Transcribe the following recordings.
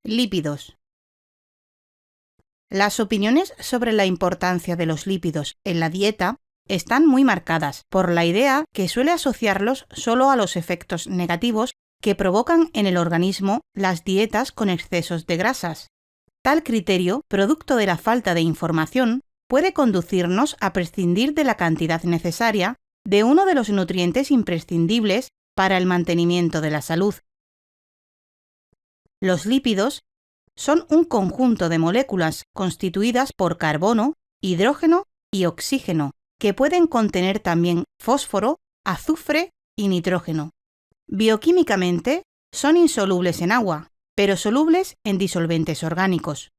Lípidos. Las opiniones sobre la importancia de los lípidos en la dieta están muy marcadas por la idea que suele asociarlos solo a los efectos negativos que provocan en el organismo las dietas con excesos de grasas. Tal criterio, producto de la falta de información, puede conducirnos a prescindir de la cantidad necesaria de uno de los nutrientes imprescindibles para el mantenimiento de la salud. Los lípidos son un conjunto de moléculas constituidas por carbono, hidrógeno y oxígeno, que pueden contener también fósforo, azufre y nitrógeno. Bioquímicamente, son insolubles en agua, pero solubles en disolventes orgánicos.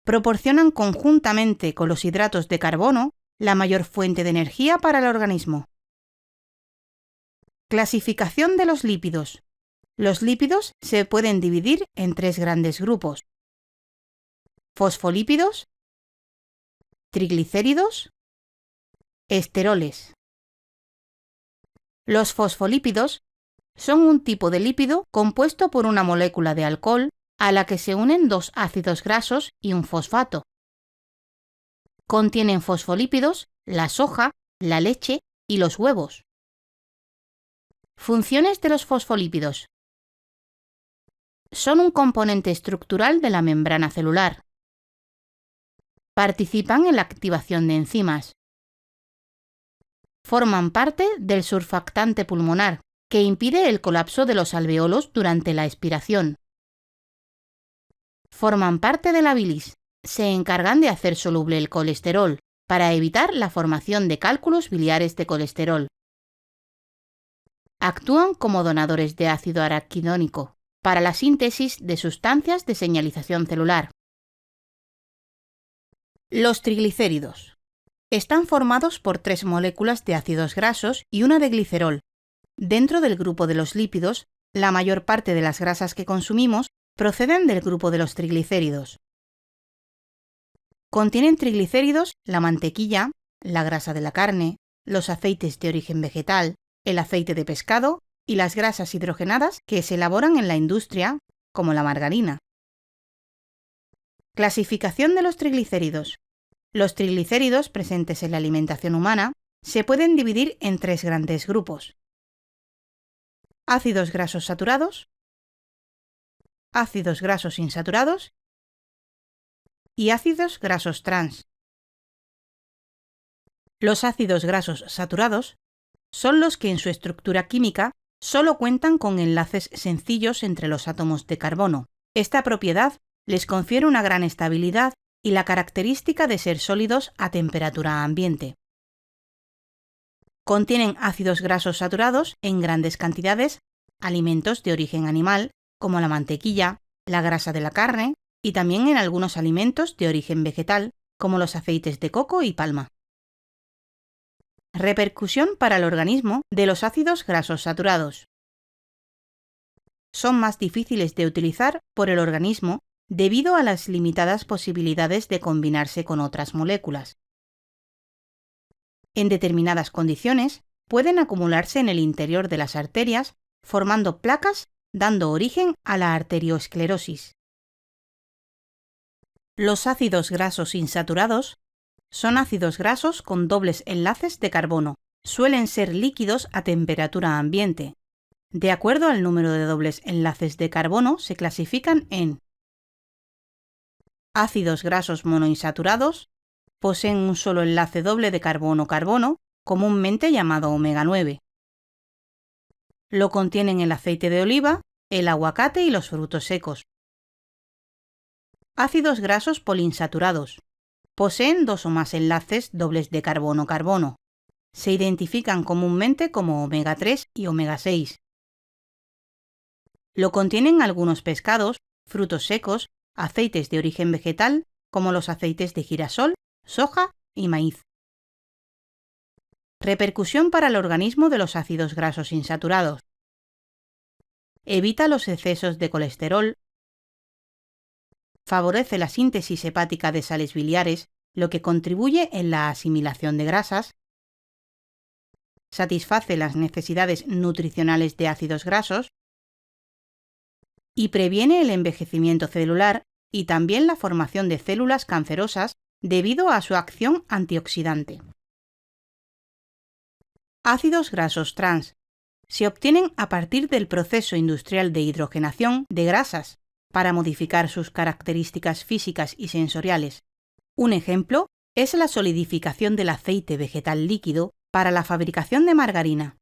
Proporcionan conjuntamente con los hidratos de carbono la mayor fuente de energía para el organismo. Clasificación de los lípidos. Los lípidos se pueden dividir en tres grandes grupos: fosfolípidos, triglicéridos, esteroles. Los fosfolípidos son un tipo de lípido compuesto por una molécula de alcohol a la que se unen dos ácidos grasos y un fosfato. Contienen fosfolípidos la soja, la leche y los huevos. Funciones de los fosfolípidos. Son un componente estructural de la membrana celular. Participan en la activación de enzimas. Forman parte del surfactante pulmonar, que impide el colapso de los alveolos durante la expiración. Forman parte de la bilis. Se encargan de hacer soluble el colesterol, para evitar la formación de cálculos biliares de colesterol. Actúan como donadores de ácido araquidónico, para la síntesis de sustancias de señalización celular. Los triglicéridos. Están formados por tres moléculas de ácidos grasos y una de glicerol. Dentro del grupo de los lípidos, la mayor parte de las grasas que consumimos proceden del grupo de los triglicéridos. Contienen triglicéridos la mantequilla, la grasa de la carne, los aceites de origen vegetal, el aceite de pescado y las grasas hidrogenadas que se elaboran en la industria, como la margarina. Clasificación de los triglicéridos. Los triglicéridos presentes en la alimentación humana se pueden dividir en tres grandes grupos: ácidos grasos saturados, ácidos grasos insaturados y ácidos grasos trans. Los ácidos grasos saturados son los que en su estructura química solo cuentan con enlaces sencillos entre los átomos de carbono. Esta propiedad les confiere una gran estabilidad y la característica de ser sólidos a temperatura ambiente. Contienen ácidos grasos saturados en grandes cantidades, alimentos de origen animal, como la mantequilla, la grasa de la carne, y también en algunos alimentos de origen vegetal, como los aceites de coco y palma. Repercusión para el organismo de los ácidos grasos saturados. Son más difíciles de utilizar por el organismo debido a las limitadas posibilidades de combinarse con otras moléculas. En determinadas condiciones, pueden acumularse en el interior de las arterias, formando placas, dando origen a la arteriosclerosis. Los ácidos grasos insaturados son ácidos grasos con dobles enlaces de carbono. Suelen ser líquidos a temperatura ambiente. De acuerdo al número de dobles enlaces de carbono, se clasifican en ácidos grasos monoinsaturados. Poseen un solo enlace doble de carbono-carbono, comúnmente llamado omega 9. Lo contienen el aceite de oliva, el aguacate y los frutos secos. Ácidos grasos poliinsaturados. Poseen dos o más enlaces dobles de carbono-carbono. Se identifican comúnmente como omega 3 y omega 6. Lo contienen algunos pescados, frutos secos, aceites de origen vegetal, como los aceites de girasol, soja y maíz. Repercusión para el organismo de los ácidos grasos insaturados. Evita los excesos de colesterol. Favorece la síntesis hepática de sales biliares, lo que contribuye en la asimilación de grasas. Satisface las necesidades nutricionales de ácidos grasos. y previene el envejecimiento celular y también la formación de células cancerosas debido a su acción antioxidante. Ácidos grasos trans. Se obtienen a partir del proceso industrial de hidrogenación de grasas para modificar sus características físicas y sensoriales. Un ejemplo es la solidificación del aceite vegetal líquido para la fabricación de margarina.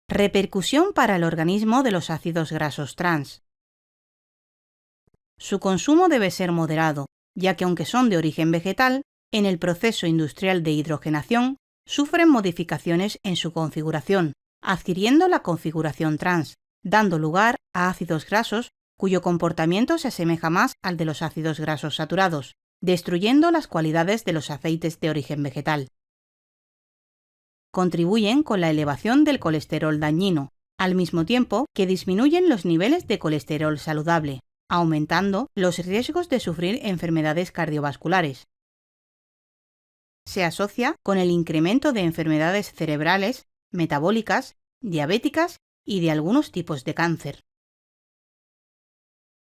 Repercusión para el organismo de los ácidos grasos trans. Su consumo debe ser moderado, ya que aunque son de origen vegetal, en el proceso industrial de hidrogenación sufren modificaciones en su configuración, adquiriendo la configuración trans, dando lugar a ácidos grasos cuyo comportamiento se asemeja más al de los ácidos grasos saturados, destruyendo las cualidades de los aceites de origen vegetal. Contribuyen con la elevación del colesterol dañino, al mismo tiempo que disminuyen los niveles de colesterol saludable, aumentando los riesgos de sufrir enfermedades cardiovasculares. Se asocia con el incremento de enfermedades cerebrales, metabólicas, diabéticas y de algunos tipos de cáncer.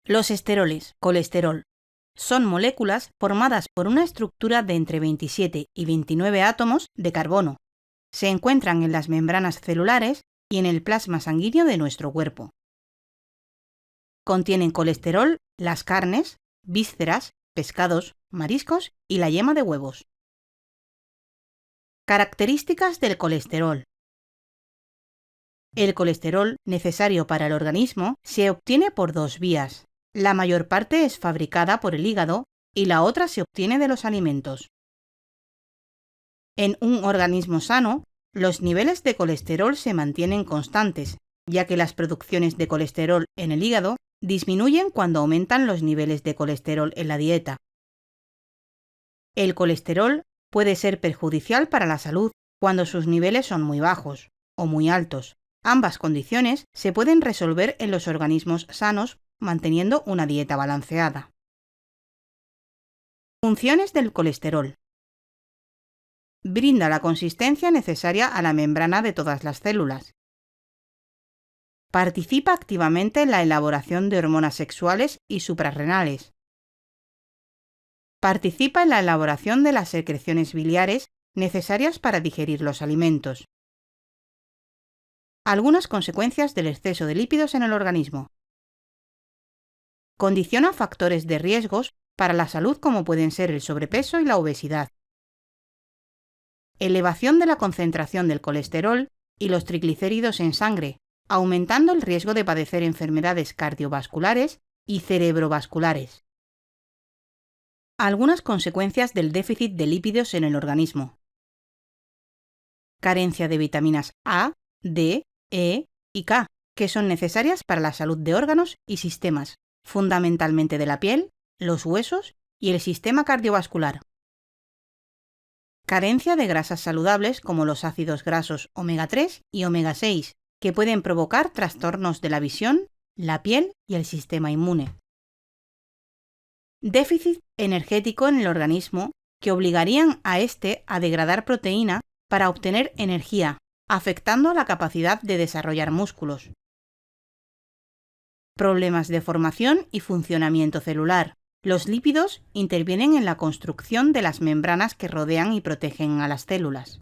Los esteroles, colesterol, son moléculas formadas por una estructura de entre 27 y 29 átomos de carbono. Se encuentran en las membranas celulares y en el plasma sanguíneo de nuestro cuerpo. Contienen colesterol las carnes, vísceras, pescados, mariscos y la yema de huevos. Características del colesterol. El colesterol necesario para el organismo se obtiene por dos vías. La mayor parte es fabricada por el hígado y la otra se obtiene de los alimentos. En un organismo sano, los niveles de colesterol se mantienen constantes, ya que las producciones de colesterol en el hígado disminuyen cuando aumentan los niveles de colesterol en la dieta. El colesterol puede ser perjudicial para la salud cuando sus niveles son muy bajos o muy altos. Ambas condiciones se pueden resolver en los organismos sanos manteniendo una dieta balanceada. Funciones del colesterol. Brinda la consistencia necesaria a la membrana de todas las células. Participa activamente en la elaboración de hormonas sexuales y suprarrenales. Participa en la elaboración de las secreciones biliares necesarias para digerir los alimentos. Algunas consecuencias del exceso de lípidos en el organismo. Condiciona factores de riesgos para la salud como pueden ser el sobrepeso y la obesidad. Elevación de la concentración del colesterol y los triglicéridos en sangre, aumentando el riesgo de padecer enfermedades cardiovasculares y cerebrovasculares. Algunas consecuencias del déficit de lípidos en el organismo. Carencia de vitaminas A, D, E y K, que son necesarias para la salud de órganos y sistemas, fundamentalmente de la piel, los huesos y el sistema cardiovascular. Carencia de grasas saludables como los ácidos grasos omega 3 y omega 6, que pueden provocar trastornos de la visión, la piel y el sistema inmune. Déficit energético en el organismo que obligarían a éste a degradar proteína para obtener energía, afectando la capacidad de desarrollar músculos. Problemas de formación y funcionamiento celular. Los lípidos intervienen en la construcción de las membranas que rodean y protegen a las células.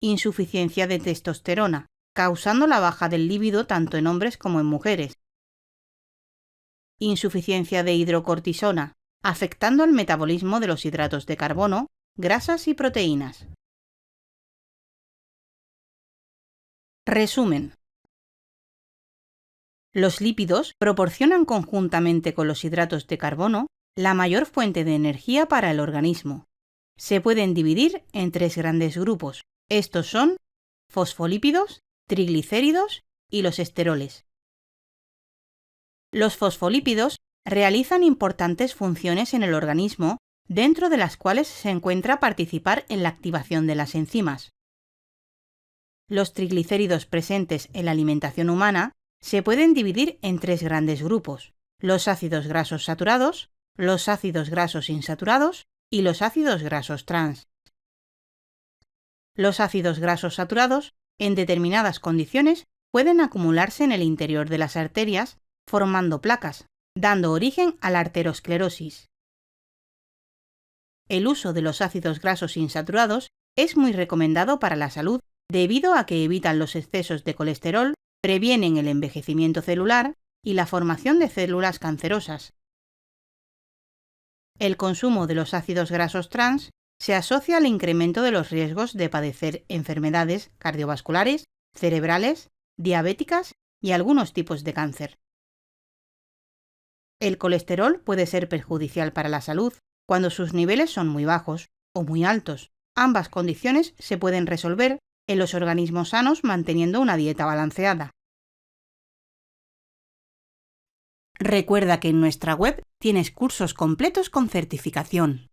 Insuficiencia de testosterona, causando la baja del líbido tanto en hombres como en mujeres. Insuficiencia de hidrocortisona, afectando el metabolismo de los hidratos de carbono, grasas y proteínas. Resumen. Los lípidos proporcionan conjuntamente con los hidratos de carbono la mayor fuente de energía para el organismo. Se pueden dividir en tres grandes grupos. Estos son fosfolípidos, triglicéridos y los esteroles. Los fosfolípidos realizan importantes funciones en el organismo, dentro de las cuales se encuentra participar en la activación de las enzimas. Los triglicéridos presentes en la alimentación humana se pueden dividir en tres grandes grupos: los ácidos grasos saturados, los ácidos grasos insaturados y los ácidos grasos trans. Los ácidos grasos saturados, en determinadas condiciones, pueden acumularse en el interior de las arterias, formando placas, dando origen a la arteriosclerosis. El uso de los ácidos grasos insaturados es muy recomendado para la salud debido a que evitan los excesos de colesterol, previenen el envejecimiento celular y la formación de células cancerosas. El consumo de los ácidos grasos trans se asocia al incremento de los riesgos de padecer enfermedades cardiovasculares, cerebrales, diabéticas y algunos tipos de cáncer. El colesterol puede ser perjudicial para la salud cuando sus niveles son muy bajos o muy altos. Ambas condiciones se pueden resolver en los organismos sanos manteniendo una dieta balanceada. Recuerda que en nuestra web tienes cursos completos con certificación.